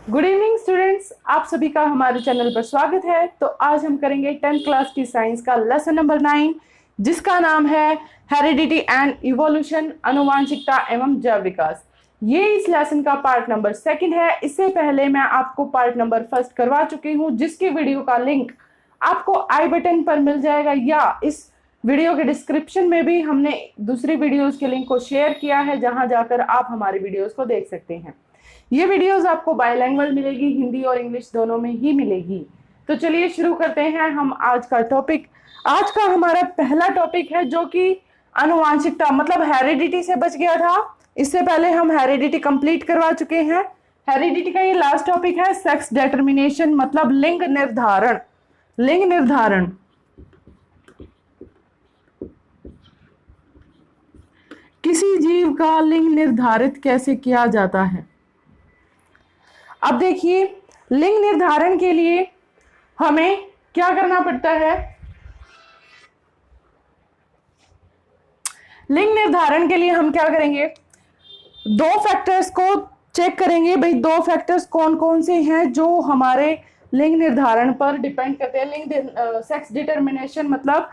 Good evening students, आप सभी का हमारे चैनल पर स्वागत है। तो आज हम करेंगे 10th क्लास की साइंस का लेसन नंबर 9, जिसका नाम है हेरिडिटी एंड इवोल्यूशन, आनुवांशिकता एवं जैव विकास। ये इस लेसन का पार्ट नंबर 2 है। इससे पहले मैं आपको पार्ट नंबर 1 करवा चुकी हूँ, जिसकी वीडियो का लिंक आपको आई बटन पर मिल जाएगा या इस वीडियो के डिस्क्रिप्शन में भी हमने दूसरी वीडियोस के लिंक को शेयर किया है, जहां जाकर आप हमारी वीडियोस को देख सकते हैं। ये वीडियोस आपको बायलैंग्वेज मिलेगी, हिंदी और इंग्लिश दोनों में ही मिलेगी। तो चलिए शुरू करते हैं हम आज का टॉपिक। आज का हमारा पहला टॉपिक है जो कि आनुवांशिकता, मतलब हेरिडिटी से बच गया था। इससे पहले हम हेरिडिटी कंप्लीट करवा चुके हैं। हेरिडिटी का ये लास्ट टॉपिक है सेक्स डिटर्मिनेशन, मतलब लिंग निर्धारण। लिंग निर्धारण किसी जीव का लिंग निर्धारित कैसे किया जाता है। अब देखिए, लिंग निर्धारण के लिए हमें क्या करना पड़ता है। लिंग निर्धारण के लिए हम क्या करेंगे, दो फैक्टर्स को चेक करेंगे। भाई, दो फैक्टर्स कौन कौन से हैं जो हमारे लिंग निर्धारण पर डिपेंड करते हैं। सेक्स डिटर्मिनेशन मतलब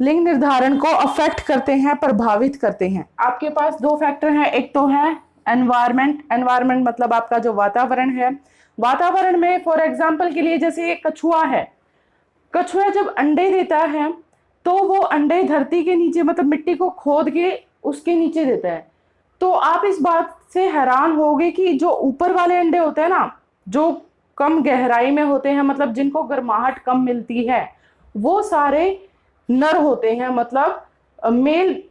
लिंग निर्धारण को अफेक्ट करते हैं, प्रभावित करते हैं। आपके पास दो फैक्टर हैं। एक तो है एनवायरमेंट। एनवायरमेंट मतलब आपका जो वातावरण है। वातावरण में फॉर एग्जांपल के लिए जैसे एक कछुआ है। कछुआ जब अंडे देता है तो वो अंडे धरती के नीचे, मतलब मिट्टी को खोद के उसके नीचे देता है। तो आप इस बात से हैरान होगे कि जो ऊपर वाले अंडे होते हैं ना, जो कम गहराई में होते हैं, मतलब जिनको गर्माहट कम मिलती है, वो सारे नर होते हैं, मतलब मेल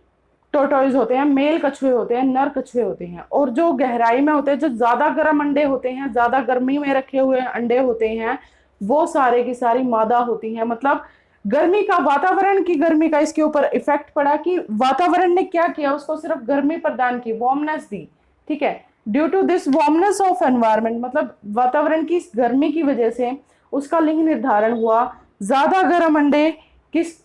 टोटोइज होते हैं, मेल कछुए होते हैं, नर कछुए होते हैं। और जो गहराई में होते हैं, जो ज्यादा गर्म अंडे होते हैं, ज्यादा गर्मी में रखे हुए अंडे होते हैं, वो सारे की सारी मादा होती हैं। मतलब गर्मी का, वातावरण की गर्मी का इसके ऊपर इफेक्ट पड़ा कि वातावरण ने क्या किया, उसको सिर्फ गर्मी प्रदान की, वार्मनेस दी। ठीक है, due to this warmness of environment, मतलब वातावरण की इस गर्मी की वजह से उसका लिंग निर्धारण हुआ। ज्यादा गर्म अंडे किस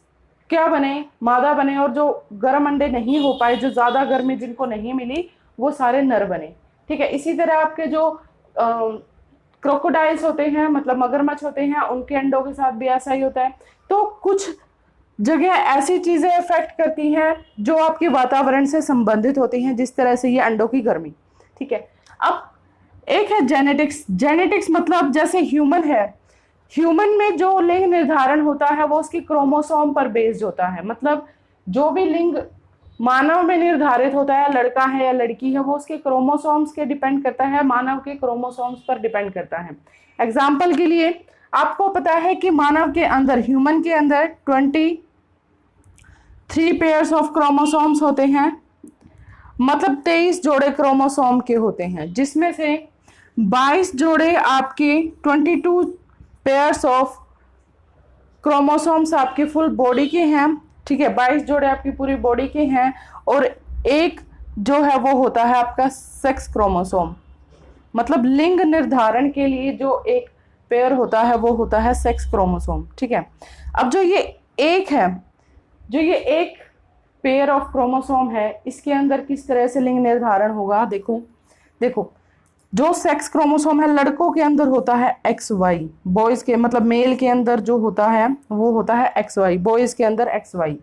क्या बने, मादा बने, और जो गर्म अंडे नहीं हो पाए, जो ज्यादा गर्मी जिनको नहीं मिली, वो सारे नर बने। ठीक है, इसी तरह आपके जो क्रोकोडाइल्स होते हैं, मतलब मगरमच्छ होते हैं, उनके अंडों के साथ भी ऐसा ही होता है। तो कुछ जगह ऐसी चीजें इफेक्ट करती हैं जो आपके वातावरण से संबंधित होती हैं, जिस तरह से ये अंडों की गर्मी। ठीक है, अब एक है जेनेटिक्स। जेनेटिक्स मतलब जैसे ह्यूमन है, ह्यूमन में जो लिंग निर्धारण होता है वो उसकी क्रोमोसोम पर बेस्ड होता है। मतलब जो भी लिंग मानव में निर्धारित होता है, लड़का है या लड़की है, वो उसके क्रोमोसोम्स के डिपेंड करता है, मानव के क्रोमोसोम्स पर डिपेंड करता है। एग्जाम्पल के लिए आपको पता है कि मानव के अंदर, ह्यूमन के अंदर 23 पेयर्स ऑफ क्रोमोसोम्स होते हैं, मतलब 23 जोड़े क्रोमोसोम के होते हैं, जिसमें से 22 जोड़े आपके 22 पेयर्स ऑफ क्रोमोसोम्स आपकी फुल बॉडी के हैं। ठीक है, 22 जोड़े आपकी पूरी बॉडी के हैं, और एक जो है वो होता है आपका सेक्स क्रोमोसोम। मतलब लिंग निर्धारण के लिए जो एक पेयर होता है वो होता है सेक्स क्रोमोसोम। ठीक है, अब जो ये एक पेयर ऑफ क्रोमोसोम है, इसके अंदर किस तरह से लिंग निर्धारण होगा। देखो, जो सेक्स क्रोमोसोम है लड़कों के अंदर होता है XY, बॉयज के, मतलब मेल के अंदर जो होता है वो होता है XY, बॉयज के अंदर XY,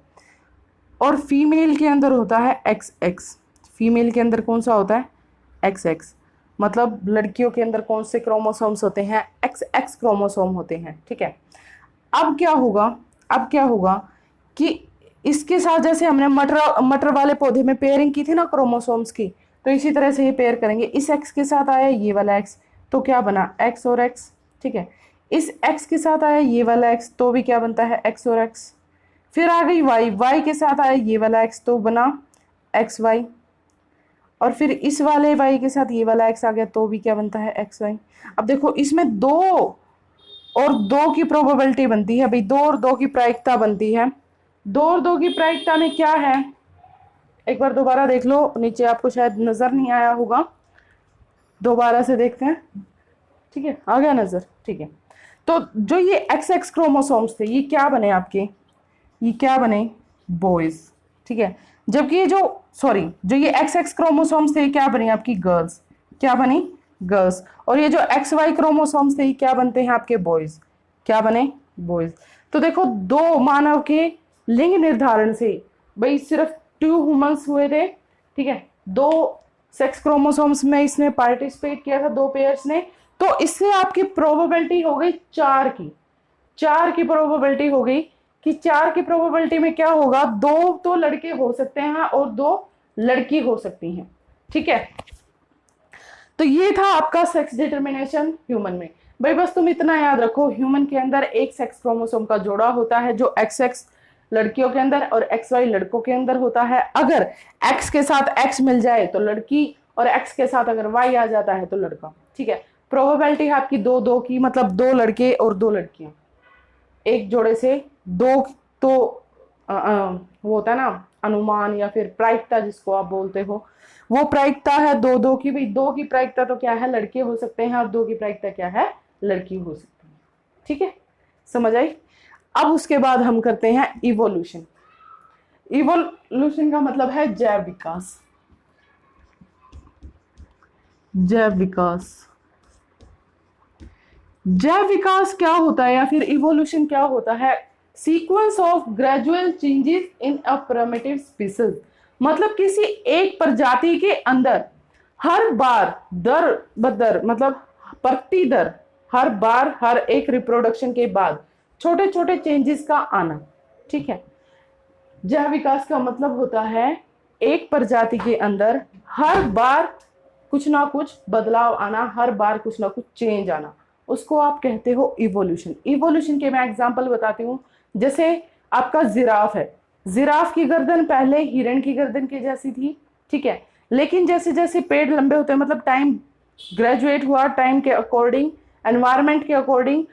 और फीमेल के अंदर होता है XX। फीमेल के अंदर कौन सा होता है, XX। मतलब लड़कियों के अंदर कौन से क्रोमोसोम्स होते हैं, XX क्रोमोसोम होते हैं। ठीक है, अब क्या होगा कि इसके साथ जैसे हमने मटर वाले पौधे में पेयरिंग की थी ना क्रोमोसोम्स की, तो इसी तरह से ये पेयर करेंगे। इस X के साथ आया ये वाला X, तो क्या बना, X और X। ठीक है, इस X के साथ आया ये वाला X, तो भी क्या बनता है, X और X। फिर आ गई Y के साथ आया ये वाला X, तो बना XY। और फिर इस वाले Y के साथ ये वाला X आ गया, तो भी क्या बनता है, XY। अब देखो, इसमें 2 और 2 की प्रोबेबिलिटी बनती है। भाई 2 और 2 की प्रायिकता बनती है। 2 और 2 की प्रायिकता में क्या है, एक बार दोबारा देख लो, नीचे आपको शायद नजर नहीं आया होगा, दोबारा से देखते हैं। ठीक है, आ गया नजर। ठीक है, तो जो ये XX क्रोमोसोम्स थे, ये क्या बने आपके, ये क्या बने, बॉयज। ठीक है, जबकि ये जो ये XX क्रोमोसोम्स थे क्या बनी आपकी गर्ल्स, क्या बनी गर्ल्स। और ये जो एक्स वाई क्रोमोसोम्स थे क्या बनते हैं आपके बॉयज, क्या बने बॉयज। तो देखो दो मानव के लिंग निर्धारण से भाई सिर्फ 2 ह्यूमंस हुए थे, ठीक है, 2 सेक्स क्रोमोसोम्स में इसने पार्टिसिपेट किया था 2 पेयर्स ने, तो इससे आपकी प्रोबेबिलिटी हो गई 4 की, 4 की प्रोबेबिलिटी हो गई कि 4 की प्रोबेबिलिटी में क्या होगा, 2 तो लड़के हो सकते हैं और 2 लड़की हो सकती हैं, ठीक है। तो ये था आपका सेक्स डिटर्मिनेशन ह्यूमन में। भाई बस तुम इतना याद रखो, ह्यूमन के अंदर एक सेक्स क्रोमोसोम का जोड़ा होता है जो एक्स एक्स लड़कियों के अंदर और एक्स वाई लड़कों के अंदर होता है। अगर एक्स के साथ एक्स मिल जाए तो लड़की, और एक्स के साथ अगर वाई आ जाता है तो लड़का, ठीक है। प्रोबेबिलिटी है आपकी 2-2 की, मतलब 2 लड़के और 2 लड़कियां, एक जोड़े से 2, तो वो होता है ना अनुमान या फिर प्रायिकता जिसको आप बोलते हो, वो प्रायिकता है 2-2 की। भाई 2 की प्रायिकता तो क्या है, लड़के हो सकते हैं, और 2 की प्रायिकता क्या है, लड़की हो सकती है, ठीक है, समझ आई। अब उसके बाद हम करते हैं इवोल्यूशन। इवोल्यूशन का मतलब है जैव विकास। जैव विकास, जैव विकास क्या होता है या फिर इवोल्यूशन क्या होता है, sequence of gradual changes in a primitive species. मतलब किसी एक प्रजाति के अंदर हर बार दर बदर, मतलब प्रति दर, हर बार हर एक रिप्रोडक्शन के बाद छोटे छोटे चेंजेस का आना, ठीक है। जैव विकास का मतलब होता है एक प्रजाति के अंदर हर बार कुछ ना कुछ बदलाव आना, हर बार कुछ ना कुछ चेंज आना, उसको आप कहते हो इवोल्यूशन। इवोल्यूशन के मैं एग्जांपल बताती हूँ। जैसे आपका जिराफ है, जिराफ की गर्दन पहले हिरण की गर्दन के जैसी थी, ठीक है, लेकिन जैसे जैसे पेड़ लंबे होते हैं, मतलब टाइम ग्रेजुएट हुआ, टाइम के अकॉर्डिंग, एनवायरमेंट के अकॉर्डिंग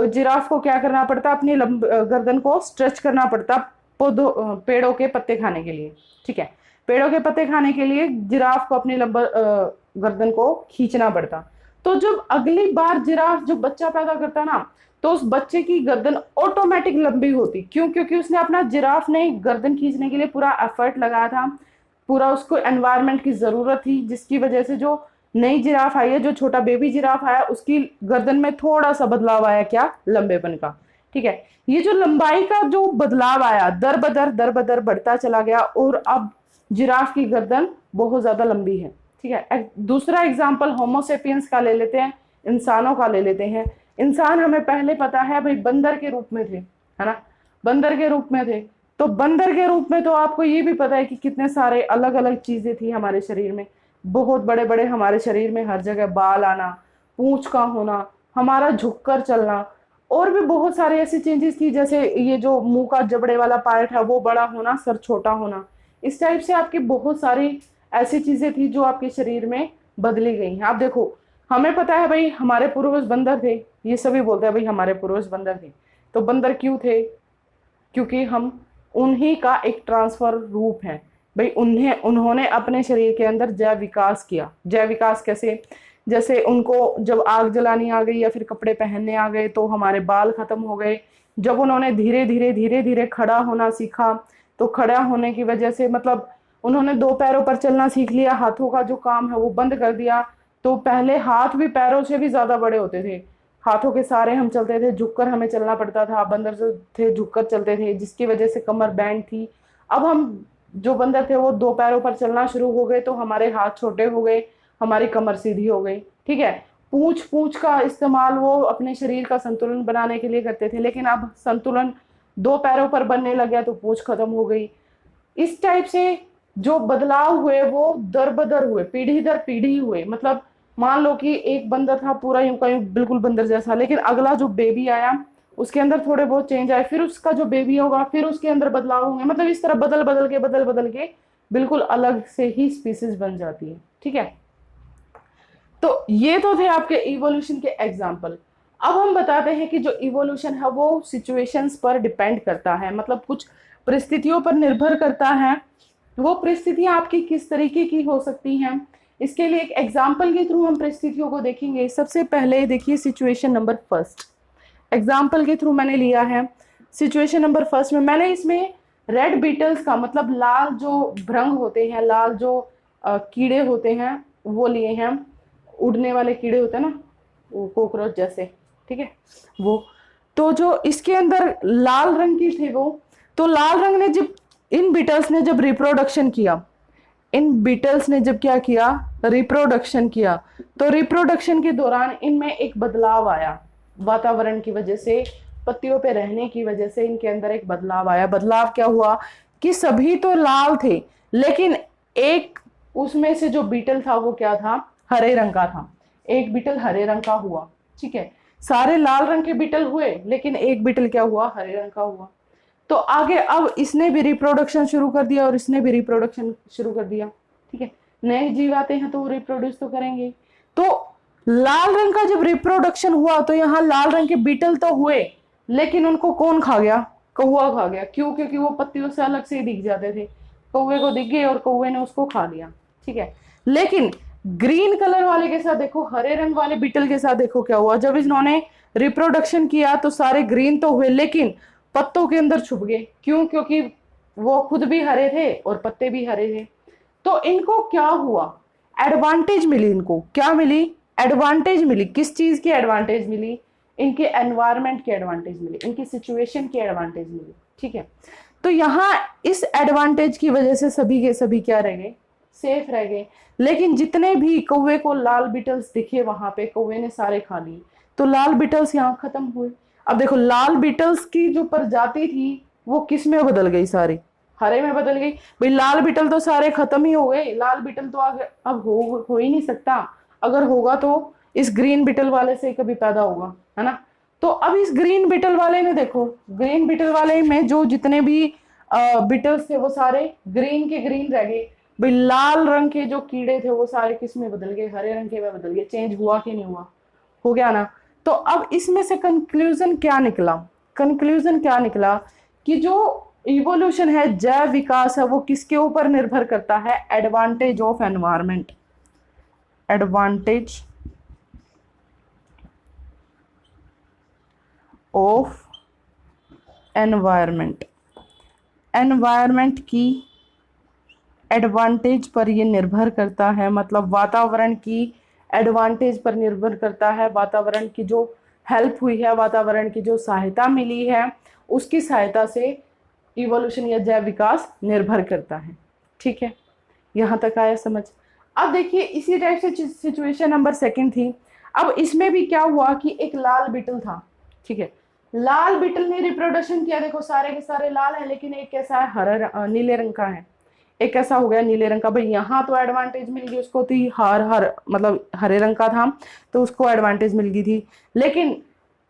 जिराफ को क्या करना पड़ता, अपनी गर्दन को स्ट्रेच करना पड़ता पौधों पेड़ों के पत्ते खाने के लिए, ठीक है। पेड़ों के पत्ते खाने के लिए जिराफ को अपनी गर्दन को खींचना पड़ता। तो जब अगली बार जिराफ जो बच्चा पैदा करता ना, तो उस बच्चे की गर्दन ऑटोमेटिक लंबी होती। क्यों? क्योंकि उसने अपना, जिराफ ने गर्दन खींचने के लिए पूरा एफर्ट लगाया था, पूरा उसको एनवायरनमेंट की जरूरत थी, जिसकी वजह से जो नई जिराफ आई है, जो छोटा बेबी जिराफ आया, उसकी गर्दन में थोड़ा सा बदलाव आया, क्या, लंबेपन का, ठीक है। ये जो लंबाई का जो बदलाव आया, दर बदर बढ़ता चला गया, और अब जिराफ की गर्दन बहुत ज्यादा लंबी है, ठीक है। दूसरा एग्जाम्पल होमोसेपियंस का ले लेते हैं, इंसानों का ले लेते हैं। इंसान हमें पहले पता है भाई बंदर के रूप में थे, है ना, बंदर के रूप में थे। तो बंदर के रूप में तो आपको ये भी पता है कि कितने सारे अलग अलग चीजें थी हमारे शरीर में, बहुत बड़े बड़े हमारे शरीर में हर जगह बाल आना, पूंछ का होना, हमारा झुककर चलना, और भी बहुत सारे ऐसी चेंजेस थी, जैसे ये जो मुंह का जबड़े वाला पार्ट है वो बड़ा होना, सर छोटा होना, इस टाइप से आपकी बहुत सारी ऐसी चीजें थी जो आपके शरीर में बदली गई हैं। आप देखो, हमें पता है भाई हमारे पूर्वज बंदर थे, ये सभी बोलते हैं भाई हमारे पूर्वज बंदर थे। तो बंदर क्यों थे? क्योंकि हम उन्हीं का एक ट्रांसफर रूप है भाई, उन्होंने अपने शरीर के अंदर जैव विकास किया। जैव विकास कैसे? जैसे उनको जब आग जलानी आ गई या फिर कपड़े पहनने आ गए तो हमारे बाल खत्म हो गए। जब उन्होंने धीरे धीरे खड़ा होना सीखा, तो खड़ा होने की वजह से, मतलब उन्होंने 2 पैरों पर चलना सीख लिया, हाथों का जो काम है वो बंद कर दिया। तो पहले हाथ भी पैरों से भी ज्यादा बड़े होते थे, हाथों के सहारे हम चलते थे, झुककर हमें चलना पड़ता था। बंदर जो थे झुककर चलते थे, जिसकी वजह से कमर बैंड थी। अब हम जो बंदर थे वो 2 पैरों पर चलना शुरू हो गए, तो हमारे हाथ छोटे हो गए, हमारी कमर सीधी हो गई, ठीक है। पूंछ का इस्तेमाल वो अपने शरीर का संतुलन बनाने के लिए करते थे, लेकिन अब संतुलन 2 पैरों पर बनने लग गया तो पूंछ खत्म हो गई। इस टाइप से जो बदलाव हुए वो दर बदर हुए, पीढ़ी दर पीढ़ी हुए। मतलब मान लो कि एक बंदर था पूरा यूं का यूं बिल्कुल बंदर जैसा, लेकिन अगला जो बेबी आया उसके अंदर थोड़े बहुत चेंज आए, फिर उसका जो बेबी होगा फिर उसके अंदर बदलाव होंगे। मतलब इस तरह बदल बदल के बिल्कुल अलग से ही स्पीसीज बन जाती है, ठीक है। तो ये तो थे आपके इवोल्यूशन के एग्जाम्पल। अब हम बताते हैं कि जो इवोल्यूशन है वो सिचुएशंस पर डिपेंड करता है, मतलब कुछ परिस्थितियों पर निर्भर करता है। वो परिस्थितियां आपकी किस तरीके की हो सकती हैं, इसके लिए एक एग्जाम्पल के थ्रू हम परिस्थितियों को देखेंगे। सबसे पहले देखिए सिचुएशन नंबर फर्स्ट, एग्जाम्पल के थ्रू मैंने लिया है। सिचुएशन नंबर फर्स्ट में मैंने इसमें रेड बीटल्स का, मतलब लाल जो भ्रंग होते हैं, लाल जो कीड़े होते हैं वो लिए हैं। उड़ने वाले कीड़े होते हैं ना, वो कॉकरोच जैसे, ठीक है वो। तो जो इसके अंदर लाल रंग की थी वो, तो लाल रंग ने जब इन बीटल्स ने जब रिप्रोडक्शन किया, इन बीटल्स ने जब क्या किया, रिप्रोडक्शन किया, तो रिप्रोडक्शन के दौरान इनमें एक बदलाव आया वातावरण की वजह से, पत्तियों पे रहने की वजह से इनके अंदर एक बदलाव आया। बदलाव क्या हुआ कि सभी तो लाल थे, लेकिन एक उसमें से जो बीटल था वो क्या था, हरे रंग का था। एक बीटल हरे रंग का हुआ, ठीक है। सारे लाल रंग के बीटल हुए, लेकिन एक बीटल क्या हुआ, हरे रंग का हुआ। तो आगे अब इसने भी रिप्रोडक्शन शुरू कर दिया और इसने भी रिप्रोडक्शन शुरू कर दिया, ठीक है। नए जीव आते हैं तो वो रिप्रोड्यूस तो करेंगे। तो लाल रंग का जब रिप्रोडक्शन हुआ तो यहाँ लाल रंग के बीटल तो हुए, लेकिन उनको कौन खा गया, कौवा खा गया। क्यों? क्योंकि वो पत्तियों से अलग से ही दिख जाते थे, कौवे को दिख गए और कौवे ने उसको खा लिया, ठीक है। लेकिन ग्रीन कलर वाले के साथ देखो, हरे रंग वाले बीटल के साथ देखो क्या हुआ, जब इन्होंने रिप्रोडक्शन किया तो सारे ग्रीन तो हुए, लेकिन पत्तों के अंदर छुप गए। क्यों? क्योंकि वो खुद भी हरे थे और पत्ते भी हरे थे। तो इनको क्या हुआ, एडवांटेज मिली। इनको क्या मिली, एडवांटेज मिली। किस चीज की एडवांटेज मिली, इनके एनवायरमेंट की एडवांटेज मिली, इनकी सिचुएशन की एडवांटेज मिली, ठीक है। तो यहाँ इस एडवांटेज की वजह से सभी के सभी क्या रह गए, सेफ रह गए। लेकिन जितने भी कौवे को लाल बीटल्स दिखे वहां पे, कौवे ने सारे खा लिए, तो लाल बीटल्स यहाँ खत्म हुए। अब देखो लाल बीटल्स की जो प्रजाति थी वो किस में बदल गई, सारी हरे में बदल गई। भाई लाल बीटल तो सारे खत्म ही हो गए, लाल बीटल तो अब हो ही नहीं सकता। अगर होगा तो इस ग्रीन बीटल वाले से कभी पैदा होगा, है ना। तो अब इस ग्रीन बीटल वाले ने देखो, ग्रीन बीटल वाले में जो जितने भी बीटल्स थे वो सारे ग्रीन के ग्रीन रह गए। भाई लाल रंग के जो कीड़े थे वो सारे किस में बदल गए, हरे रंग के में बदल गए। चेंज हुआ कि नहीं हुआ, हो गया ना। तो अब इसमें से कंक्लूजन क्या निकला, कंक्लूजन क्या निकला कि जो इवोल्यूशन है, जैव विकास है, वो किसके ऊपर निर्भर करता है, advantage of environment, advantage of environment, environment की एडवांटेज पर ये निर्भर करता है। मतलब वातावरण की एडवांटेज पर निर्भर करता है, वातावरण की जो हेल्प हुई है, वातावरण की जो सहायता मिली है, उसकी सहायता से इवोल्यूशन या जैव विकास निर्भर करता है, ठीक है। यहाँ तक आया समझ। अब देखिए इसी टाइप से सिचुएशन नंबर 2 थी। अब इसमें भी क्या हुआ कि एक लाल बीटल था, ठीक है। लाल बीटल ने रिप्रोडक्शन किया, देखो सारे के सारे लाल है, लेकिन एक कैसा है, हरा नीले रंग का है, एक ऐसा हो गया नीले रंग का। भाई यहाँ तो एडवांटेज मिल गई उसको, थी हर मतलब हरे रंग का था तो उसको एडवांटेज मिल गई थी। लेकिन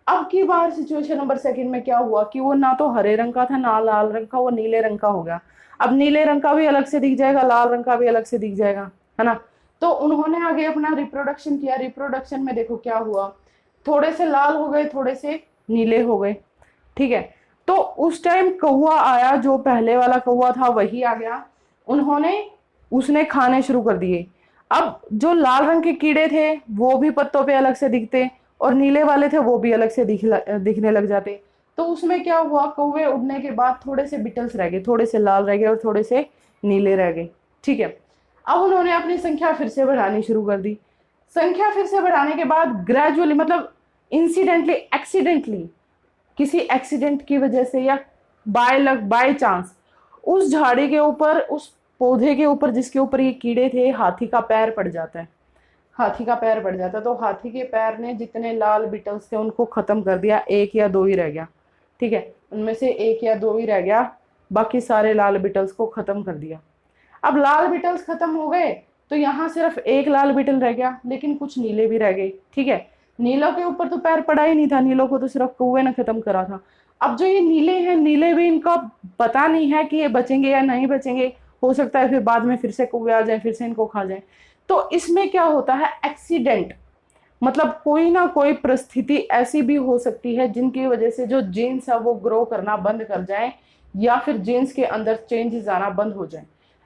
अब की बार सिचुएशन नंबर 2 में क्या हुआ कि वो ना तो हरे रंग का था ना लाल रंग का, वो नीले रंग का हो गया। अब नीले रंग का भी अलग से दिख जाएगा, लाल रंग का भी अलग से दिख जाएगा, है ना। तो उन्होंने आगे अपना रिप्रोडक्शन किया। रिप्रोडक्शन में देखो क्या हुआ, थोड़े से लाल हो गए, थोड़े से नीले हो गए, ठीक है। तो उस टाइम कौवा आया, जो पहले वाला कौवा था वही आ गया, उसने खाने शुरू कर दिए। अब जो लाल रंग के कीड़े थे वो भी पत्तों पे अलग से दिखते और नीले वाले थे वो भी अलग से दिखने लग जाते। तो उसमें क्या हुआ, कौवे उड़ने के बाद थोड़े से बिटल्स रह गए, थोड़े से लाल रह गए और थोड़े से नीले रह गए, ठीक है। अब उन्होंने अपनी संख्या फिर से बढ़ानी शुरू कर दी। संख्या फिर से बढ़ाने के बाद ग्रेजुअली, मतलब इंसिडेंटली, एक्सीडेंटली, किसी एक्सीडेंट की वजह से या बाय लक, बाय चांस, उस झाड़ी के ऊपर, उस पौधे के ऊपर जिसके ऊपर ये कीड़े थे, हाथी का पैर पड़ जाता है। हाथी का पैर पड़ जाता है तो हाथी के पैर ने जितने लाल बीटल्स थे उनको खत्म कर दिया, 1 या 2 ही रह गया, ठीक है। उनमें से 1 या 2 ही रह गया, बाकी सारे लाल बीटल्स को खत्म कर दिया। अब लाल बीटल्स खत्म हो गए तो यहाँ सिर्फ 1 लाल बीटल रह गया, लेकिन कुछ नीले भी रह गए, ठीक है। नीलों के ऊपर तो पैर पड़ा ही नहीं था, नीलों को तो सिर्फ कौवे ने खत्म करा था। अब जो ये नीले हैं, नीले भी इनका पता नहीं है कि ये बचेंगे या नहीं बचेंगे, हो सकता है फिर बाद में फिर से कौवे आ जाए, फिर से इनको खा जाए। तो इसमें क्या होता है, एक्सीडेंट, मतलब कोई ना कोई परिस्थिति ऐसी भी हो सकती है जिनकी वजह से जो जीन्स है वो ग्रो करना बंद कर जाए या फिर जीन्स के अंदर चेंजेस आना बंद हो जाए।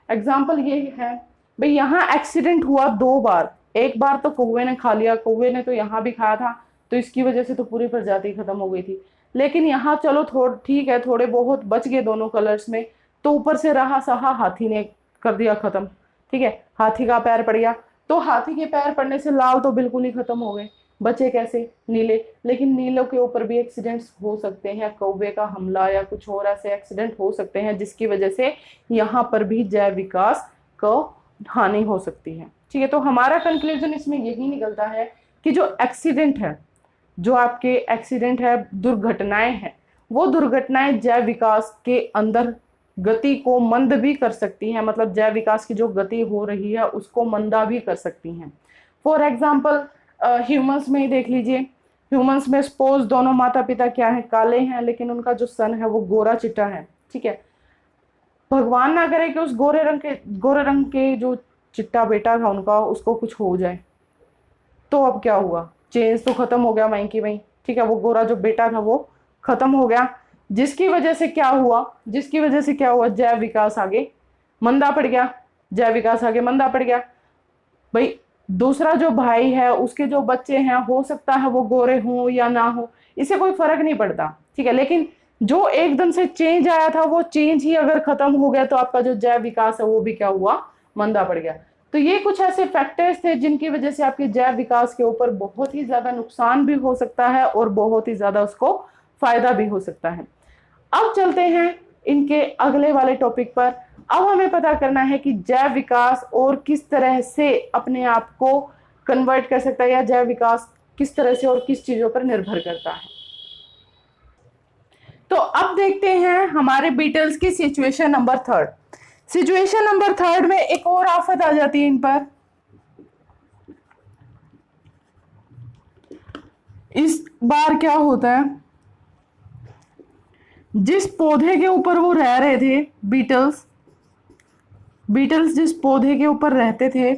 एग्जाम्पल ये है, भाई यहाँ एक्सीडेंट हुआ 2 बार, एक बार तो कौवे ने खा लिया, कौवे ने तो यहाँ भी खाया था, तो इसकी वजह से तो पूरी प्रजाति खत्म हो गई थी। लेकिन यहाँ चलो ठीक है, थोड़े बहुत बच गए दोनों कलर्स में, तो ऊपर से रहा सहा हाथी ने कर दिया खत्म, ठीक है। हाथी का पैर पड़ गया, तो हाथी के पैर पड़ने से लाल तो बिल्कुल ही खत्म हो गए, बचे कैसे? नीले। लेकिन नीलों के ऊपर भी एक्सीडेंट्स हो सकते हैं, कौवे का हमला या कुछ और ऐसे एक्सीडेंट हो सकते हैं जिसकी वजह से यहाँ पर भी जैव विकास को हानि हो सकती है। ठीक है, तो हमारा कंक्लूजन इसमें यही निकलता है कि जो एक्सीडेंट है, जो आपके एक्सीडेंट है, दुर्घटनाएं हैं, वो दुर्घटनाएं जैव विकास के अंदर गति को मंद भी कर सकती हैं, मतलब जैव विकास की जो गति हो रही है उसको मंदा भी कर सकती हैं। फॉर एग्जाम्पल ह्यूमंस में ही देख लीजिए, ह्यूमंस में सपोज दोनों माता पिता क्या है, काले हैं, लेकिन उनका जो सन है वो गोरा चिट्टा है। ठीक है, भगवान ना करे कि उस गोरे रंग के जो चिट्टा बेटा था उनका, उसको कुछ हो जाए, तो अब क्या हुआ? चेंज तो खत्म हो गया वहीं की वहीं। ठीक है, वो गोरा जो बेटा था वो खत्म हो गया, जिसकी वजह से क्या हुआ? जैव विकास आगे मंदा पड़ गया, जैव विकास आगे मंदा पड़ गया। भाई दूसरा जो भाई है उसके जो बच्चे हैं, हो सकता है वो गोरे हों या ना हो, इससे कोई फर्क नहीं पड़ता। ठीक है, लेकिन जो एकदम से चेंज आया था वो चेंज ही अगर खत्म हो गया तो आपका जो जैव विकास है वो भी क्या हुआ? मंदा पड़ गया। तो ये कुछ ऐसे फैक्टर्स थे जिनकी वजह से आपके जैव विकास के ऊपर बहुत ही ज्यादा नुकसान भी हो सकता है और बहुत ही ज्यादा उसको फायदा भी हो सकता है। अब चलते हैं इनके अगले वाले टॉपिक पर। अब हमें पता करना है कि जैव विकास और किस तरह से अपने आप को कन्वर्ट कर सकता है, या जैव विकास किस तरह से और किस चीजों पर निर्भर करता है। तो अब देखते हैं हमारे बीटल्स की सिचुएशन नंबर 3। सिचुएशन नंबर 3 में एक और आफत आ जाती है इन पर। इस बार क्या होता है, जिस पौधे के ऊपर वो रह रहे थे, बीटल्स जिस पौधे के ऊपर रहते थे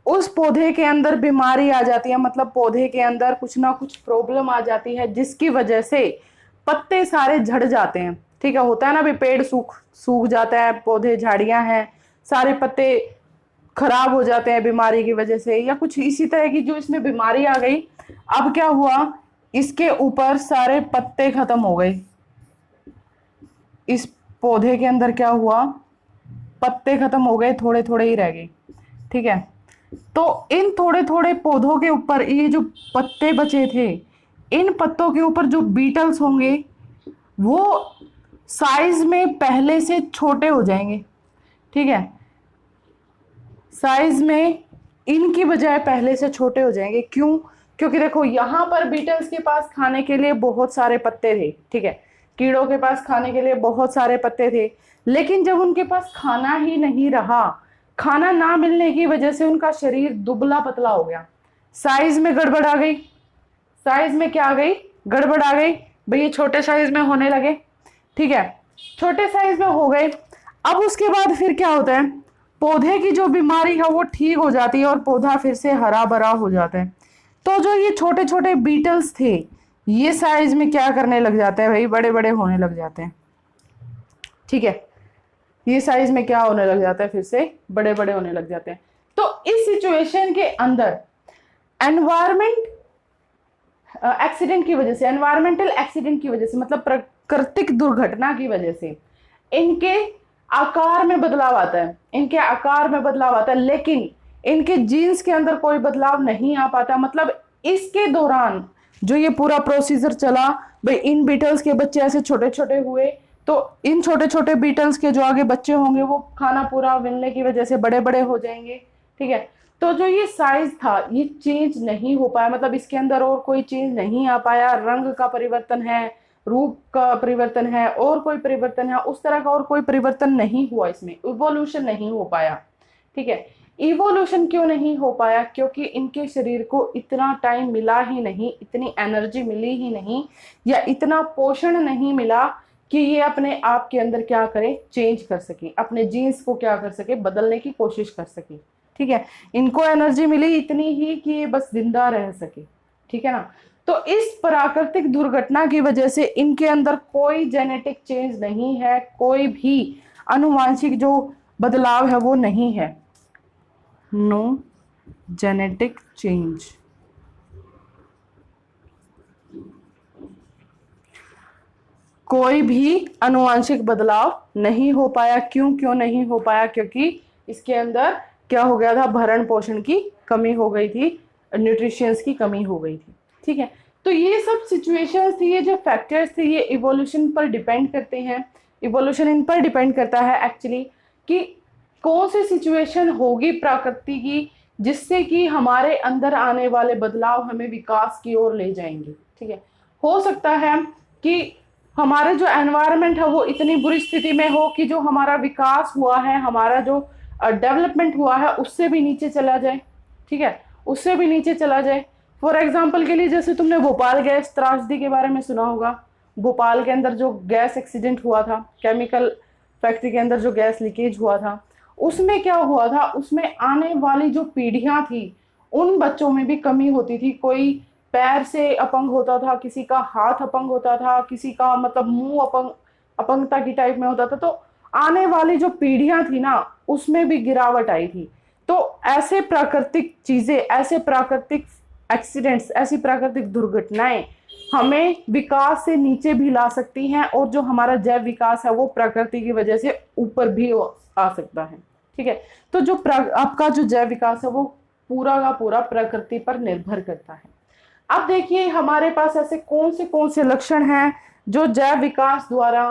उस पौधे के अंदर बीमारी आ जाती है, मतलब पौधे के अंदर कुछ ना कुछ प्रॉब्लम आ जाती है जिसकी वजह से पत्ते सारे झड़ जाते हैं। ठीक है, होता है ना भी, पेड़ सूख जाता है, पौधे झाड़ियां हैं, सारे पत्ते खराब हो जाते हैं बीमारी की वजह से, या कुछ इसी तरह की जो इसमें बीमारी आ गई। अब क्या हुआ, इसके ऊपर सारे पत्ते खत्म हो गए, इस पौधे के अंदर क्या हुआ, पत्ते खत्म हो गए, थोड़े थोड़े ही रह गए। ठीक है, तो इन थोड़े थोड़े पौधों के ऊपर ये जो पत्ते बचे थे, इन पत्तों के ऊपर जो बीटल्स होंगे वो साइज में पहले से छोटे हो जाएंगे। ठीक है, साइज में इनकी बजाय पहले से छोटे हो जाएंगे। क्यों? क्योंकि देखो यहाँ पर बीटल्स के पास खाने के लिए बहुत सारे पत्ते थे। ठीक है, कीड़ों के पास खाने के लिए बहुत सारे पत्ते थे, लेकिन जब उनके पास खाना ही नहीं रहा, खाना ना मिलने की वजह से उनका शरीर दुबला पतला हो गया, साइज में गड़बड़ आ गई। साइज में क्या आ गई? गड़बड़ आ गई। भाई ये छोटे साइज में होने लगे। ठीक है, छोटे साइज में हो गए। अब उसके बाद फिर क्या होता है, पौधे की जो बीमारी है वो ठीक हो जाती है और पौधा फिर से हरा भरा हो जाता है। तो जो ये छोटे छोटे बीटल्स थे ये साइज में क्या करने लग जाते हैं भाई, बड़े बड़े होने लग जाते हैं। ठीक है, ये साइज में क्या होने लग जाता है, फिर से बड़े बड़े होने लग जाते हैं। तो इस सिचुएशन के अंदर एनवायरमेंट एक्सीडेंट की वजह से, एनवायरमेंटल एक्सीडेंट की वजह से, मतलब प्राकृतिक दुर्घटना की वजह से इनके आकार में बदलाव आता है, इनके आकार में बदलाव आता है, लेकिन इनके जीन्स के अंदर कोई बदलाव नहीं आ पाता। मतलब इसके दौरान जो ये पूरा प्रोसीजर चला, भाई इन बीटल्स के बच्चे ऐसे छोटे छोटे हुए, तो इन छोटे छोटे बीटल्स के जो आगे बच्चे होंगे वो खाना पूरा मिलने की वजह से बड़े बड़े हो जाएंगे। ठीक है, तो जो ये साइज था ये चेंज नहीं हो पाया, मतलब इसके अंदर और कोई चेंज नहीं आ पाया। रंग का परिवर्तन है, रूप का परिवर्तन है, और कोई परिवर्तन है, उस तरह का और कोई परिवर्तन नहीं हुआ, इसमें इवोल्यूशन नहीं हो पाया। ठीक है, इवोल्यूशन क्यों नहीं हो पाया? क्योंकि इनके शरीर को इतना टाइम मिला ही नहीं, इतनी एनर्जी मिली ही नहीं, या इतना पोषण नहीं मिला कि ये अपने आप के अंदर क्या करे, चेंज कर सके, अपने जीन्स को क्या कर सके, बदलने की कोशिश कर सके। ठीक है, इनको एनर्जी मिली इतनी ही कि ये बस जिंदा रह सके। ठीक है ना, तो इस प्राकृतिक दुर्घटना की वजह से इनके अंदर कोई जेनेटिक चेंज नहीं है, कोई भी आनुवांशिक जो बदलाव है वो नहीं है, नो जेनेटिक चेंज। कोई भी आनुवांशिक बदलाव नहीं हो पाया। क्यों नहीं हो पाया? क्योंकि इसके अंदर क्या हो गया था, भरण पोषण की कमी हो गई थी, न्यूट्रिशंस की कमी हो गई थी। ठीक है, तो ये सब सिचुएशंस थी, ये जो फैक्टर्स थे ये इवोल्यूशन पर डिपेंड करते हैं। इवोल्यूशन इन पर डिपेंड करता है एक्चुअली कि कौन सी सिचुएशन होगी प्रकृति की जिससे कि हमारे अंदर आने वाले बदलाव हमें विकास की ओर ले जाएंगे। ठीक है, हो सकता है कि हमारे जो एनवायरनमेंट है वो इतनी बुरी स्थिति में हो कि जो हमारा विकास हुआ है, हमारा जो डेवलपमेंट हुआ है उससे भी नीचे चला जाए। ठीक है, उससे भी नीचे चला जाए। फॉर एग्जाम्पल के लिए जैसे तुमने भोपाल गैस त्रासदी के बारे में सुना होगा। भोपाल के अंदर जो गैस एक्सीडेंट हुआ था, केमिकल फैक्ट्री के अंदर जो गैस लीकेज हुआ था, उसमें क्या हुआ था, उसमें आने वाली जो पीढ़ियां थी उन बच्चों में भी कमी होती थी। कोई पैर से अपंग होता था, किसी का हाथ अपंग होता था, किसी का मतलब मुंह अपंगता की टाइप में होता था। तो आने वाली जो पीढ़ियां थी ना उसमें भी गिरावट आई थी। तो ऐसे प्राकृतिक चीजें, ऐसे प्राकृतिक एक्सीडेंट्स, ऐसी प्राकृतिक दुर्घटनाएं हमें विकास से नीचे भी ला सकती हैं और जो हमारा जैव विकास है वो प्रकृति की वजह से ऊपर भी आ सकता है। ठीक है, तो जो आपका जो जैव विकास है वो पूरा का पूरा प्रकृति पर निर्भर करता है। अब देखिए हमारे पास ऐसे कौन से लक्षण हैं जो जैव विकास द्वारा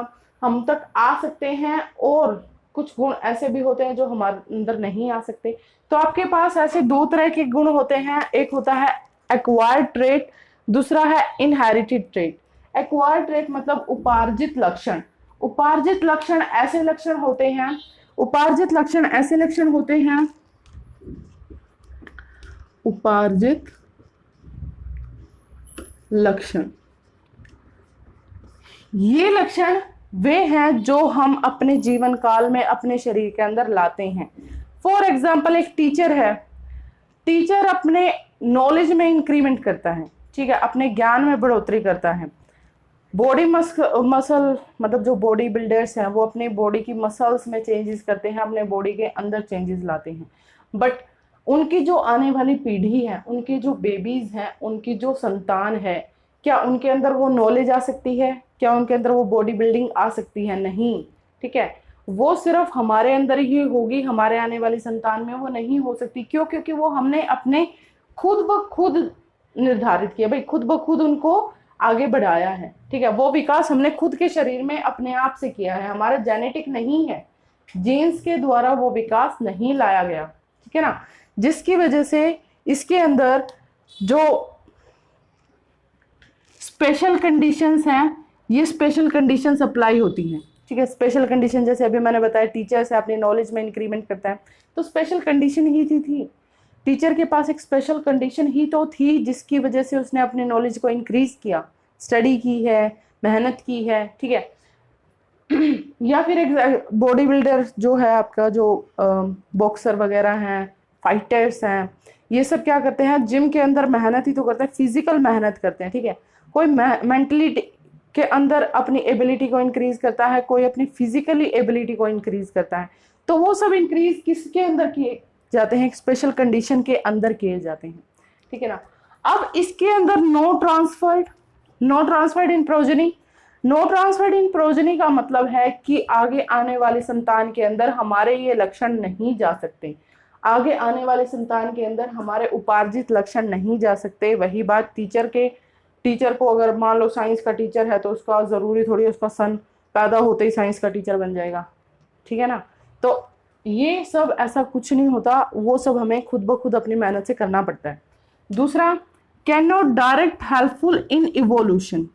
हम तक आ सकते हैं और कुछ गुण ऐसे भी होते हैं जो हमारे अंदर नहीं आ सकते। तो आपके पास ऐसे दो तरह के गुण होते हैं, एक होता है एक्वायर्ड ट्रेट, दूसरा है इनहेरिटेड ट्रेट। एक्वायर्ड ट्रेट मतलब उपार्जित लक्षण। उपार्जित लक्षण ऐसे लक्षण होते हैं, उपार्जित लक्षण ऐसे लक्षण होते हैं, उपार्जित लक्षण, ये लक्षण वे हैं जो हम अपने जीवन काल में अपने शरीर के अंदर लाते हैं। फॉर एग्जाम्पल एक टीचर है, टीचर अपने नॉलेज में इंक्रीमेंट करता है। ठीक है, अपने ज्ञान में बढ़ोतरी करता है। बॉडी मसल मतलब जो बॉडी बिल्डर्स हैं वो अपने बॉडी की मसल्स में चेंजेस करते हैं, अपने बॉडी के अंदर चेंजेस लाते हैं। बट उनकी जो आने वाली पीढ़ी है, उनके जो बेबीज हैं, उनकी जो संतान है, क्या उनके अंदर वो नॉलेज आ सकती है? क्या उनके अंदर वो बॉडी बिल्डिंग आ सकती है? नहीं। ठीक है, वो सिर्फ हमारे अंदर ही होगी, हमारे आने वाली संतान में वो नहीं हो सकती। क्यों? क्योंकि वो हमने अपने खुद ब खुद निर्धारित किया, भाई खुद ब खुद उनको आगे बढ़ाया है। ठीक है, वो विकास हमने खुद के शरीर में अपने आप से किया है, हमारा जेनेटिक नहीं है, जीन्स के द्वारा वो विकास नहीं लाया गया। ठीक है ना, जिसकी वजह से इसके अंदर जो स्पेशल कंडीशंस हैं, ये स्पेशल कंडीशंस अप्लाई होती हैं। ठीक है, स्पेशल कंडीशन जैसे अभी मैंने बताया टीचर से अपनी नॉलेज में इंक्रीमेंट करता है, तो स्पेशल कंडीशन ही थी। टीचर के पास एक स्पेशल कंडीशन ही तो थी जिसकी वजह से उसने अपनी नॉलेज को इंक्रीज किया, स्टडी की है, मेहनत की है। ठीक है, या फिर एक बॉडी बिल्डर जो है आपका, जो बॉक्सर वगैरह हैं, फाइटर्स हैं, ये सब क्या करते हैं, जिम के अंदर मेहनत ही तो करते हैं, फिजिकल मेहनत करते हैं। ठीक है, कोई मेंटली के अंदर अपनी एबिलिटी को इंक्रीज करता है, कोई अपनी फिजिकली एबिलिटी को इंक्रीज करता है। तो वो सब इंक्रीज किसके अंदर किए जाते हैं? एक स्पेशल कंडीशन के अंदर किए जाते हैं। ठीक है ना, अब इसके अंदर no transferred in progeny. No transferred in progeny का मतलब है कि आगे आने वाली संतान के अंदर हमारे ये लक्षण नहीं जा सकते, आगे आने वाले संतान के अंदर हमारे उपार्जित लक्षण नहीं जा सकते। वही बात टीचर को, अगर मान लो साइंस का टीचर है तो उसका जरूरी थोड़ी उसका सन पैदा होते ही साइंस का टीचर बन जाएगा। ठीक है ना, तो ये सब ऐसा कुछ नहीं होता, वो सब हमें खुद ब खुद अपनी मेहनत से करना पड़ता है। दूसरा, can not direct helpful in evolution.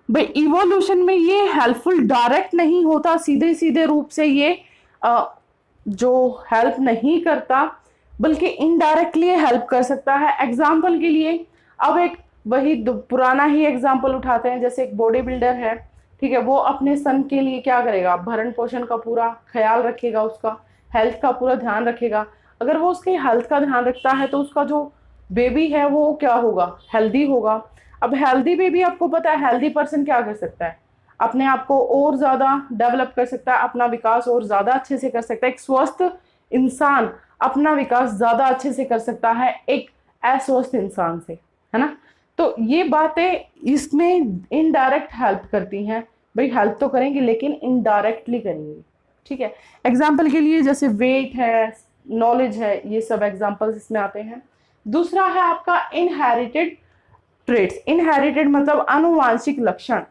भाई इवोल्यूशन में ये हेल्पफुल डायरेक्ट नहीं होता, सीधे रूप से ये जो हेल्प नहीं करता, बल्कि इनडायरेक्टली हेल्प कर सकता है। एग्जाम्पल के लिए अब एक वही पुराना ही एग्जाम्पल उठाते हैं, जैसे एक बॉडी बिल्डर है। ठीक है, वो अपने सन के लिए क्या करेगा, भरण पोषण का पूरा ख्याल रखेगा, उसका हेल्थ का पूरा ध्यान रखेगा। अगर वो उसके हेल्थ का ध्यान रखता है तो उसका जो बेबी है वो क्या होगा, हेल्दी होगा। अब हेल्दी बेबी, आपको पता है हेल्दी पर्सन क्या कर सकता है, अपने आप को और ज्यादा डेवलप कर सकता है, अपना विकास और ज्यादा अच्छे से कर सकता है। एक स्वस्थ इंसान अपना विकास ज्यादा अच्छे से कर सकता है एक अस्वस्थ इंसान से, है ना। तो ये बातें इसमें इनडायरेक्ट हेल्प करती हैं। भाई हेल्प तो करेंगे लेकिन इनडायरेक्टली करेंगे। ठीक है। एग्जाम्पल के लिए जैसे वेट है, नॉलेज है, ये सब एग्जाम्पल्स इसमें आते हैं। दूसरा है आपका इनहेरिटेड ट्रेड्स। इनहेरिटेड मतलब आनुवांशिक लक्षण।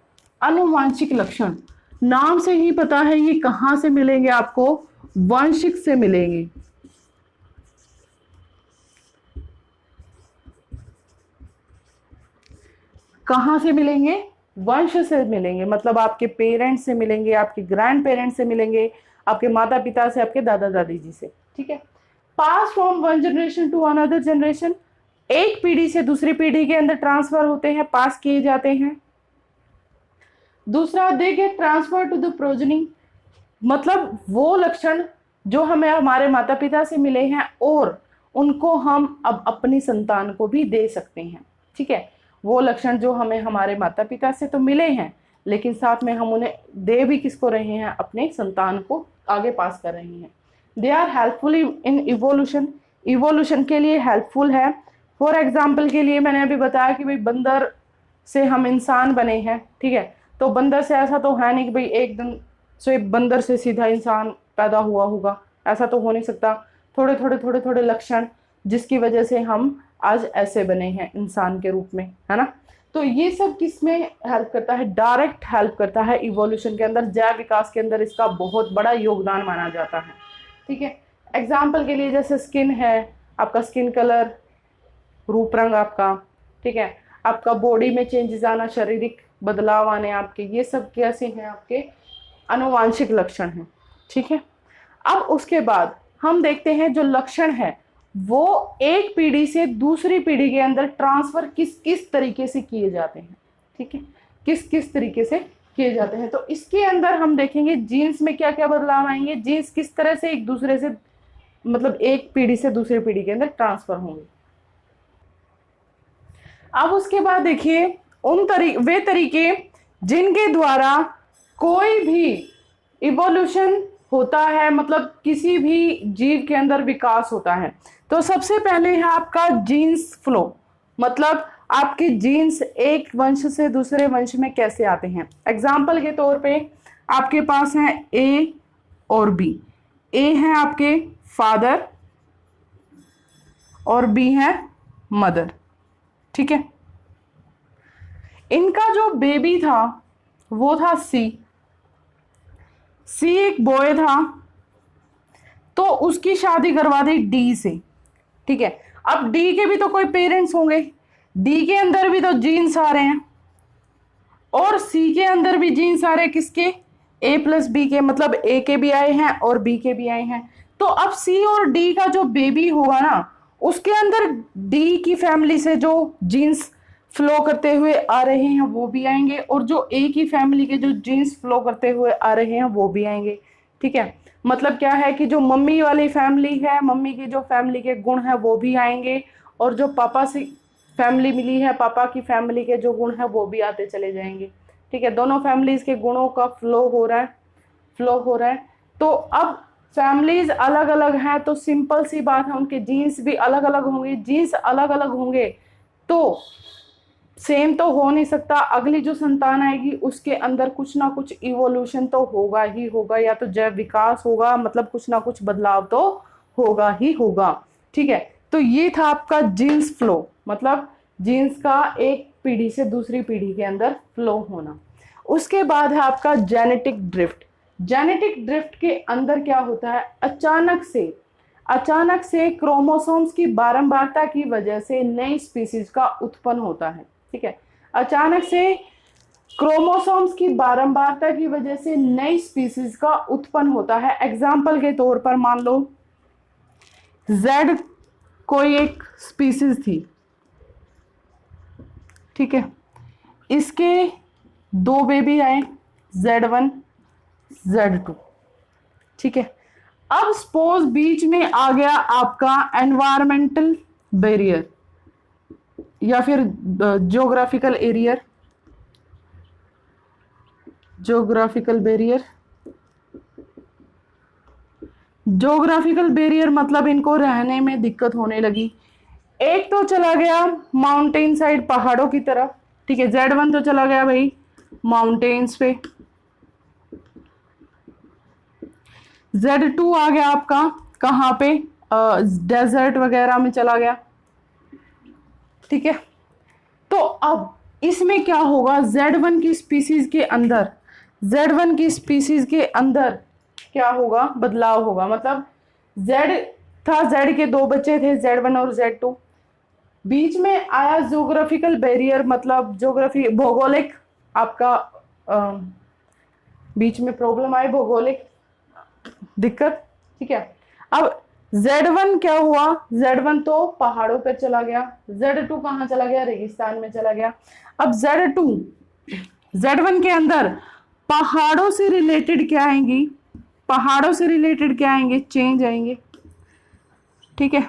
आनुवांशिक लक्षण नाम से ही पता है ये कहां से मिलेंगे आपको, वांशिक से मिलेंगे। कहां से मिलेंगे, वंश से मिलेंगे, मतलब आपके पेरेंट्स से मिलेंगे, आपके ग्रैंड पेरेंट्स से मिलेंगे, आपके माता पिता से, आपके दादा दादी जी से। ठीक है। Pass from one generation to another generation, एक पीढ़ी से दूसरी पीढ़ी के अंदर ट्रांसफर होते हैं, पास किए जाते हैं। दूसरा, they get transfer to the progeny, मतलब वो लक्षण जो हमें हमारे माता पिता से मिले हैं और उनको हम अब अपनी संतान को भी दे सकते हैं। ठीक है। वो लक्षण जो हमें हमारे माता पिता से तो मिले हैं, लेकिन साथ में हम उन्हें दे भी किसको रहे हैं, अपने संतान को आगे पास कर रहे हैं। They are helpful in evolution, evolution के लिए हेल्पफुल है। फॉर एग्जाम्पल के लिए मैंने अभी बताया कि भाई बंदर से हम इंसान बने हैं। ठीक है। तो बंदर से ऐसा तो है नहीं कि भाई एकदम से बंदर से सीधा इंसान पैदा हुआ होगा, ऐसा तो हो नहीं सकता। थोड़े थोड़े लक्षण जिसकी वजह से हम आज ऐसे बने हैं इंसान के रूप में, है ना। तो ये सब किस में हेल्प करता है, डायरेक्ट हेल्प करता है इवोल्यूशन के अंदर, जैव विकास के अंदर इसका बहुत बड़ा योगदान माना जाता है। ठीक है। एग्जाम्पल के लिए जैसे स्किन है, आपका स्किन कलर, रूप रंग आपका, ठीक है, आपका बॉडी में चेंजेस आना, शारीरिक बदलाव आने आपके, ये सब कैसे हैं, आपके आनुवांशिक लक्षण हैं। ठीक है। अब उसके बाद हम देखते हैं जो लक्षण है वो एक पीढ़ी से दूसरी पीढ़ी के अंदर ट्रांसफर किस किस तरीके से किए जाते हैं। ठीक है। किस किस तरीके से किए जाते हैं, तो इसके अंदर हम देखेंगे जीन्स में क्या क्या बदलाव आएंगे, जीन्स किस तरह से एक दूसरे से, मतलब एक पीढ़ी से दूसरी पीढ़ी के अंदर ट्रांसफर होंगे। अब उसके बाद देखिए वे तरीके जिनके द्वारा कोई भी इवोल्यूशन होता है, मतलब किसी भी जीव के अंदर विकास होता है। तो सबसे पहले है आपका जीन्स फ्लो, मतलब आपके जीन्स एक वंश से दूसरे वंश में कैसे आते हैं। एग्जाम्पल के तौर पे आपके पास है ए और बी। ए है आपके फादर और बी है मदर। ठीक है। इनका जो बेबी था वो था सी एक बॉय था, तो उसकी शादी करवा दी डी से। ठीक है। अब डी के भी तो कोई पेरेंट्स होंगे, डी के अंदर भी तो जीन्स आ रहे हैं और सी के अंदर भी जीन्स आ रहे हैं, किसके, ए प्लस बी के, मतलब ए के भी आए हैं और बी के भी आए हैं। तो अब सी और डी का जो बेबी होगा ना, उसके अंदर डी की फैमिली से जो जीन्स फ्लो करते हुए आ रहे हैं वो भी आएंगे, और जो ए की फैमिली के जो जीन्स फ्लो करते हुए आ रहे हैं वो भी आएंगे। ठीक है। मतलब क्या है कि जो मम्मी वाली फैमिली है, मम्मी की जो फैमिली के गुण है वो भी आएंगे, और जो पापा से फैमिली मिली है, पापा की फैमिली के जो गुण है वो भी आते चले जाएंगे। ठीक है। दोनों फैमिलीज के गुणों का फ्लो हो रहा है। तो अब फैमिलीज अलग अलग हैं, तो सिंपल सी बात है उनके जीन्स भी अलग अलग होंगे। जीन्स अलग अलग होंगे तो सेम तो हो नहीं सकता, अगली जो संतान आएगी उसके अंदर कुछ ना कुछ इवोल्यूशन तो होगा ही होगा, या तो जैव विकास होगा, मतलब कुछ ना कुछ बदलाव तो होगा ही होगा। ठीक है। तो ये था आपका जीन्स फ्लो, मतलब जीन्स का एक पीढ़ी से दूसरी पीढ़ी के अंदर फ्लो होना। उसके बाद है आपका जेनेटिक ड्रिफ्ट। जेनेटिक ड्रिफ्ट के अंदर क्या होता है, अचानक से क्रोमोसोम्स की बारंबारता की वजह से नई स्पीसीज का उत्पन्न होता है। ठीक है। अचानक से क्रोमोसोम्स की बारंबारता की वजह से नई स्पीसीज का उत्पन्न होता है। एग्जाम्पल के तौर पर मान लो जेड कोई एक स्पीसीज थी। ठीक है। इसके दो बेबी आए, Z1 Z2। ठीक है। अब सपोज बीच में आ गया आपका एनवायरमेंटल बैरियर या फिर ज्योग्राफिकल बैरियर मतलब इनको रहने में दिक्कत होने लगी। एक तो चला गया माउंटेन साइड, पहाड़ों की तरफ। ठीक है। Z1 तो चला गया भाई माउंटेन्स पे, Z2 आ गया आपका कहाँ पे, डेजर्ट वगैरह में चला गया, ठीक है। तो अब इसमें क्या होगा, Z1 की स्पीसीज के अंदर, Z1 की स्पीसीज के अंदर क्या होगा, बदलाव होगा। मतलब Z था, Z के दो बच्चे थे, Z1 और Z2, बीच में आया जोग्राफिकल बैरियर, मतलब जोग्राफी भौगोलिक आपका बीच में प्रॉब्लम आई, भौगोलिक दिक्कत, ठीक है। अब Z1 क्या हुआ, Z1 तो पहाड़ों पर चला गया, Z2 कहाँ चला गया, रेगिस्तान में चला गया। अब Z1 के अंदर पहाड़ों से रिलेटेड क्या आएंगी, पहाड़ों से रिलेटेड क्या आएंगे, चेंज आएंगे, ठीक है।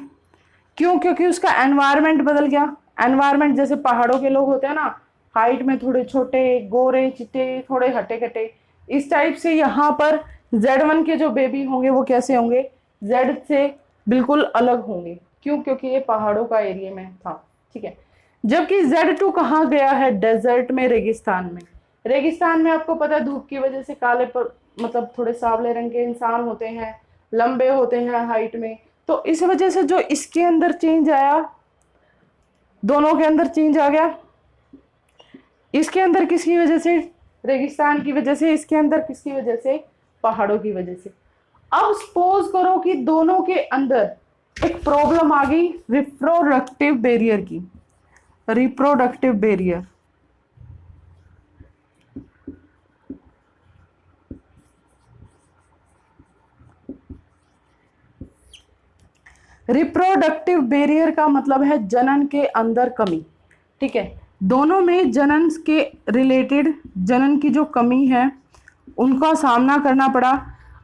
क्यों, क्योंकि उसका एनवायरनमेंट बदल गया। एनवायरनमेंट जैसे पहाड़ों के लोग होते हैं ना, हाइट में थोड़े छोटे, गोरे चिट्टे, थोड़े हटे कटे, इस टाइप से यहाँ पर Z1 के जो बेबी होंगे वो कैसे होंगे, Z से बिल्कुल अलग होंगे। क्यों, क्योंकि ये पहाड़ों का एरिया में था, ठीक है। जबकि Z2 कहाँ गया है, डेजर्ट में, रेगिस्तान में। रेगिस्तान में आपको पता है धूप की वजह से काले पर मतलब थोड़े सांवले रंग के इंसान होते हैं, लंबे होते हैं हाइट में, तो इस वजह से जो इसके अंदर चेंज आया, दोनों के अंदर चेंज आ गया। इसके अंदर किसकी वजह से, रेगिस्तान की वजह से, इसके अंदर किसकी वजह से, पहाड़ों की वजह से। अब सपोज करो कि दोनों के अंदर एक प्रॉब्लम आ गई रिप्रोडक्टिव बैरियर की, रिप्रोडक्टिव बैरियर। रिप्रोडक्टिव बैरियर का मतलब है जनन के अंदर कमी, ठीक है। दोनों में जनन के रिलेटेड, जनन की जो कमी है उनका सामना करना पड़ा।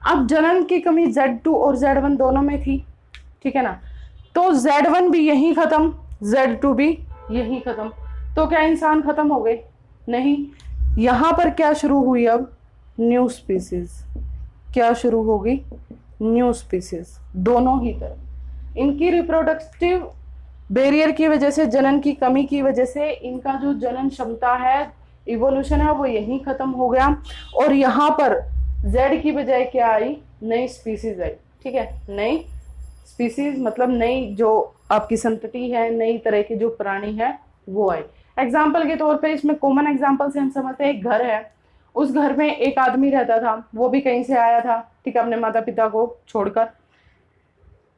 अब जनन की कमी Z2 और Z1 दोनों में थी, ठीक है ना, तो Z1 भी यहीं खत्म, Z2 भी यहीं खत्म, तो क्या इंसान खत्म हो गए, नहीं। यहां पर क्या शुरू हुई, अब न्यू स्पीसीज, क्या शुरू होगी, न्यू स्पीसीज, दोनों ही तरफ। इनकी रिप्रोडक्टिव बैरियर की वजह से, जनन की कमी की वजह से इनका जो जनन क्षमता है, इवोल्यूशन है, वो यहीं खत्म हो गया। और यहाँ पर Z की बजाय क्या आई, नई स्पीसीज आई, ठीक है। नई स्पीसीज मतलब नई जो आपकी संतति है, नई तरह की जो प्राणी है वो आई। एग्जाम्पल के तौर पे, इसमें कॉमन एग्जाम्पल से हम समझते हैं, एक घर है, उस घर में एक आदमी रहता था, वो भी कहीं से आया था, ठीक है, अपने माता पिता को छोड़कर।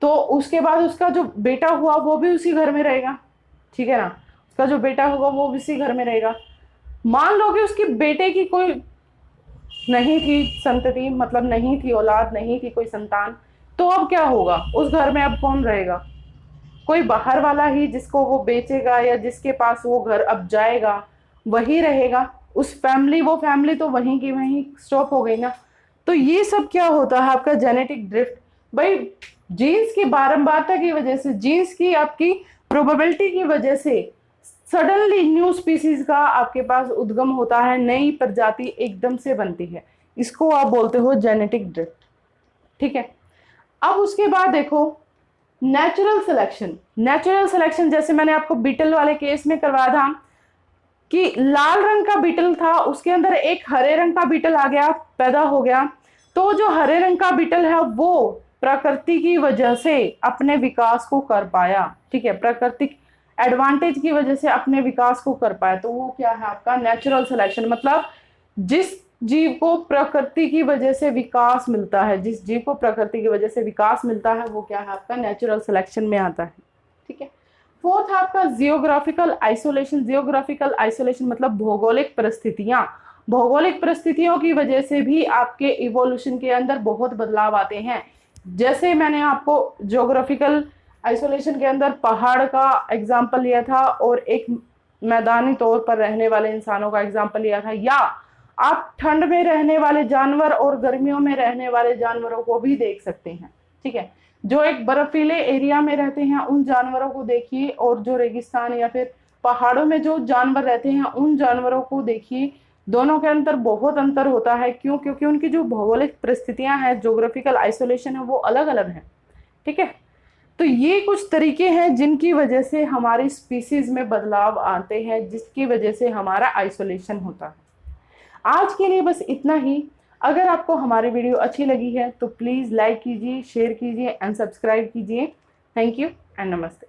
तो उसके बाद उसका जो बेटा हुआ वो भी उसी घर में रहेगा, ठीक है ना, उसका जो बेटा होगा वो भी उसी घर में रहेगा। मान लो कि उसके बेटे की कोई नहीं थी संतति, मतलब नहीं थी औलाद, नहीं थी कोई संतान, तो अब क्या होगा, उस घर में अब कौन रहेगा, कोई बाहर वाला ही, जिसको वो बेचेगा या जिसके पास वो घर अब जाएगा वही रहेगा। उस फैमिली, वो फैमिली तो वहीं की वहीं स्टॉप हो गई ना। तो ये सब क्या होता है, आपका जेनेटिक ड्रिफ्ट। भाई जीन्स की बारंबारता की वजह से, जीन्स की आपकी प्रोबेबिलिटी की वजह से सडनली न्यू स्पीसीज का आपके पास उद्गम होता है, नई प्रजाति एकदम से बनती है, इसको आप बोलते हो जेनेटिक ड्रिफ्ट, ठीक है। अब उसके बाद देखो नेचुरल सिलेक्शन। नेचुरल सिलेक्शन जैसे मैंने आपको बीटल वाले केस में करवाया था कि लाल रंग का बीटल था, उसके अंदर एक हरे रंग का बीटल आ गया, पैदा हो गया। तो जो हरे रंग का बीटल है वो प्रकृति की वजह से अपने विकास को कर पाया, ठीक है, प्राकृतिक एडवांटेज की वजह से अपने विकास को कर पाया, तो वो क्या है आपका नेचुरल सिलेक्शन। मतलब जिस जीव को प्रकृति की वजह से विकास मिलता है, जिस जीव को प्रकृति की वजह से विकास मिलता है, वो क्या है आपका नेचुरल सिलेक्शन में आता है, ठीक है। फोर्थ है आपका जियोग्राफिकल आइसोलेशन। जियोग्राफिकल आइसोलेशन मतलब भौगोलिक परिस्थितियां, भौगोलिक परिस्थितियों की वजह से भी आपके इवोल्यूशन के अंदर बहुत बदलाव आते हैं। जैसे मैंने आपको ज्योग्राफिकल आइसोलेशन के अंदर पहाड़ का एग्जाम्पल लिया था और एक मैदानी तौर पर रहने वाले इंसानों का एग्जाम्पल लिया था, या आप ठंड में रहने वाले जानवर और गर्मियों में रहने वाले जानवरों को भी देख सकते हैं, ठीक है। जो एक बर्फीले एरिया में रहते हैं उन जानवरों को देखिए, और जो रेगिस्तान या फिर पहाड़ों में जो जानवर रहते हैं उन जानवरों को देखिए, दोनों के अंदर बहुत अंतर होता है। क्यों? क्योंकि उनकी जो भौगोलिक परिस्थितियां हैं, ज्योग्राफिकल आइसोलेशन है, वो अलग अलग है, ठीक है। तो ये कुछ तरीके हैं जिनकी वजह से हमारी स्पीसीज में बदलाव आते हैं, जिसकी वजह से हमारा आइसोलेशन होता है। आज के लिए बस इतना ही। अगर आपको हमारी वीडियो अच्छी लगी है तो प्लीज़ लाइक कीजिए, शेयर कीजिए एंड सब्सक्राइब कीजिए। थैंक यू एंड नमस्ते।